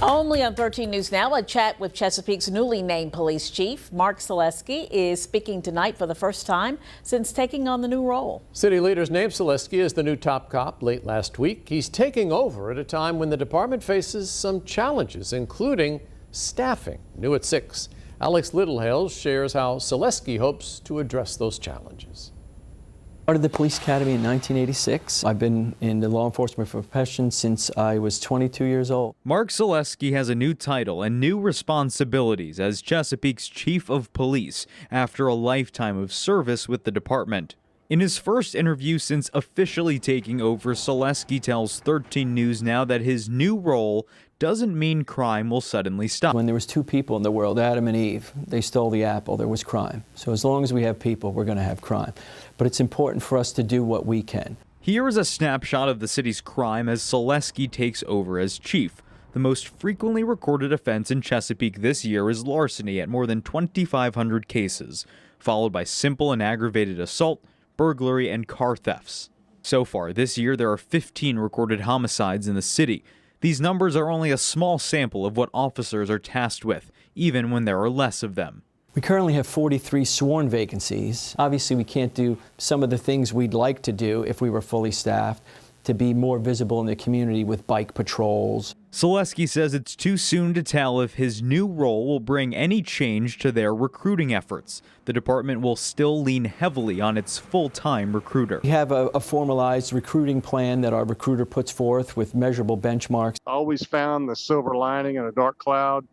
Only on 13 News Now, a chat with Chesapeake's newly named police chief. Mark Solesky is speaking tonight for the first time since taking on the new role. City leaders named Solesky as the new top cop late last week. He's taking over at a time when the department faces some challenges, including staffing. New at 6, Alex Littlehales shares how Solesky hopes to address those challenges. Started the police academy in 1986. I've been in the law enforcement profession since I was 22 years old. Mark Solesky has a new title and new responsibilities as Chesapeake's chief of police after a lifetime of service with the department. In his first interview since officially taking over, Solesky tells 13 News Now that his new role doesn't mean crime will suddenly stop. When there was two people in the world, Adam and Eve, they stole the apple, there was crime. So as long as we have people, we're going to have crime. But it's important for us to do what we can. Here is a snapshot of the city's crime as Solesky takes over as chief. The most frequently recorded offense in Chesapeake this year is larceny at more than 2,500 cases, followed by simple and aggravated assault, burglary, and car thefts. So far this year, there are 15 recorded homicides in the city. These numbers are only a small sample of what officers are tasked with, even when there are less of them. We currently have 43 sworn vacancies. Obviously, we can't do some of the things we'd like to do if we were fully staffed, to be more visible in the community with bike patrols. Solesky says it's too soon to tell if his new role will bring any change to their recruiting efforts. The department will still lean heavily on its full-time recruiter. We have a formalized recruiting plan that our recruiter puts forth with measurable benchmarks. I always found the silver lining in a dark cloud.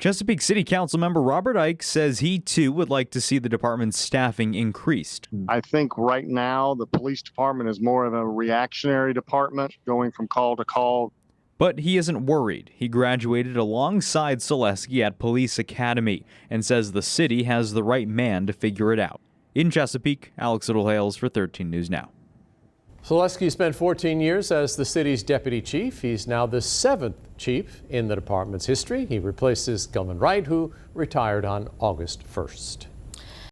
Chesapeake City Council member Robert Ike says he too would like to see the department's staffing increased. I think right now the police department is more of a reactionary department, going from call to call. But he isn't worried. He graduated alongside Solesky at Police Academy and says the city has the right man to figure it out. In Chesapeake, Alex Littlehales for 13 News Now. Solesky spent 14 years as the city's deputy chief. He's now the 7th chief in the department's history. He replaces Gilman Wright, who retired on August 1st.